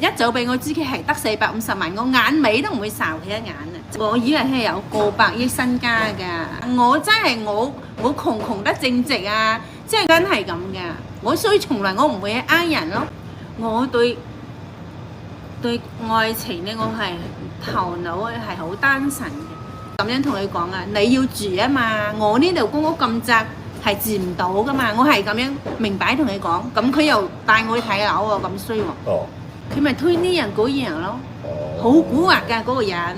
一早俾我知佢係得450萬，我眼尾都唔會睄佢一眼啊！我以為佢有過百億身家㗎，我真係我窮得正直啊！即係真係咁㗎，所以從來我唔會呃人咯。我對愛情咧，我係頭腦係好單純嘅。咁樣同佢講啊，你要住啊嘛，我呢度公屋咁窄係住唔到㗎嘛，我係咁樣明擺同佢講。咁佢又帶我去睇樓喎，咁衰喎。哦。佢咪推呢樣嗰樣咯。哦。好蠱惑㗎嗰個人，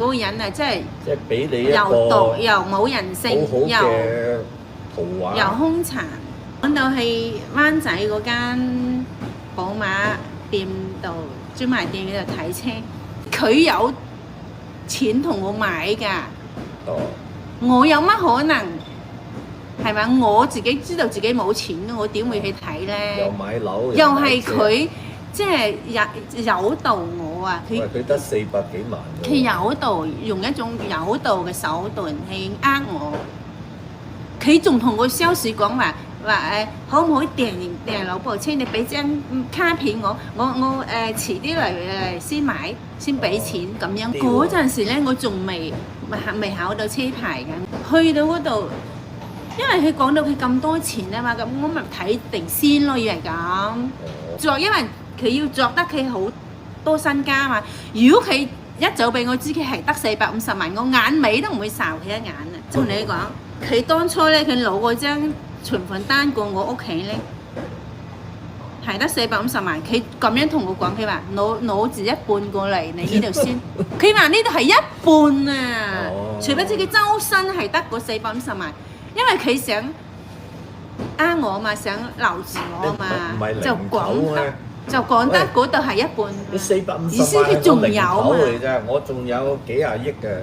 嗰個人啊，真係。即係俾你一個又毒又冇人性，好嘅圖畫。又兇殘。講到去灣仔嗰間寶馬店度專賣店嗰度睇車，佢有錢同我買㗎。哦。我有乜可能係咪？我自己知道自己冇錢，我點會去睇咧？又買樓，又係佢即係誘導我啊！佢得400幾萬。佢誘導，用一種誘導嘅手段去呃我。佢仲同個 sales 講話可唔可以訂樓部車？你俾張卡片我遲啲嚟先買，先俾錢咁樣。嗰陣時咧，我仲未考到車牌嘅，去到嗰度，因為佢講到佢咁多錢啊嘛，咁我咪睇定先咯，以為咁。因為佢要作得佢好多身家嘛。如果佢一早俾我知佢係得450萬，我眼尾都唔會睄佢一眼啊！同你講，佢當初咧，佢攞嗰張存款單過我屋企咧，係得450萬。佢咁樣同我講，佢話攞住一半過嚟你呢度先。佢話呢度係一半啊！殊不知佢周身係得嗰450萬，因為佢想呃我嘛，想留住我嘛，就講得嗰度係一半。450萬意思佢仲有嘛？我仲有幾廿億嘅。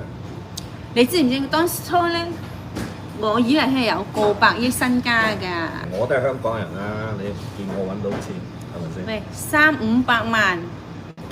你知唔知當初咧？我以為係有過百億身家㗎。我都係香港人啦，你見我揾到錢係咪先？喂，300-500萬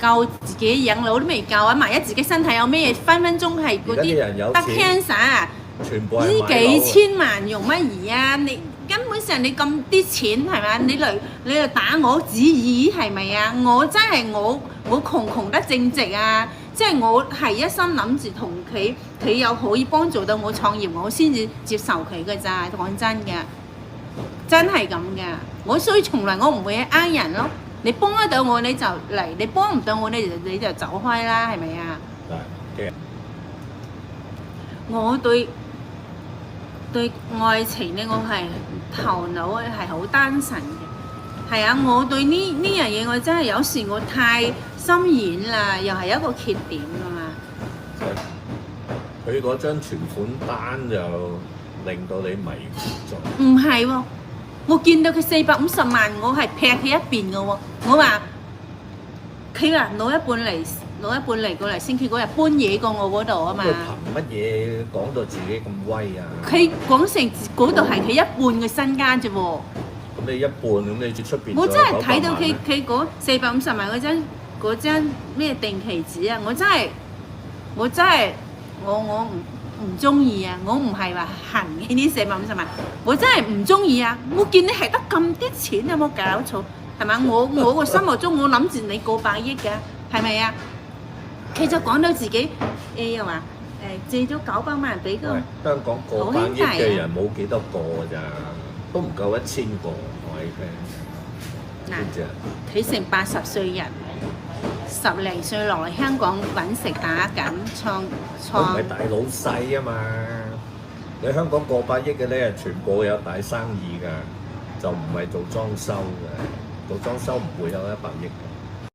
夠自己養老都未夠啊！萬一自己身體有咩嘢，分分鐘係嗰啲得 cancer 啊！呢幾千萬用乜嘢啊？你根本上你咁啲錢係咪？你嚟打我旨意係咪啊？我真係我窮得正直啊！即係我係一心諗住同佢又可以幫助到我創業，我先至接受佢嘅咋。講真嘅，真係咁嘅。所以從來我唔會呃人咯。你幫得到我你就嚟，你幫唔到我你就走開啦，係咪啊？我對愛情咧，我係頭腦係好單純嘅。係啊，我對呢樣嘢我真係有時我太心軟啦，又係一個缺點㗎嘛。佢嗰張存款單就令到你迷咗。唔係喎，我見到佢450萬，我係劈佢一邊㗎喎。我話佢話攞一半嚟過嚟先，佢嗰日搬嘢過我嗰度啊嘛。佢憑乜嘢講到自己咁威啊？佢講成嗰度係佢一半嘅身家啫喎。咁你一半，咁你出邊？我真係睇到佢嗰450萬嗰張咩定期紙啊！我真係我唔中意啊！我唔係話恨呢450萬，我真係唔中意啊！我見你係得咁啲錢，有冇搞錯？係咪？我個心目中我諗住你過百億㗎，係咪啊？佢就講到自己又話借咗900萬俾個香港過百億嘅人冇幾多個㗎咋，都唔夠1000個，我話你聽。知唔知啊？佢成80歲人，10零歲落嚟香港揾食打緊創。我唔係大老細啊嘛！你香港過百億嘅咧，全部有大生意㗎，就唔係做裝修嘅。做裝修唔會有100億。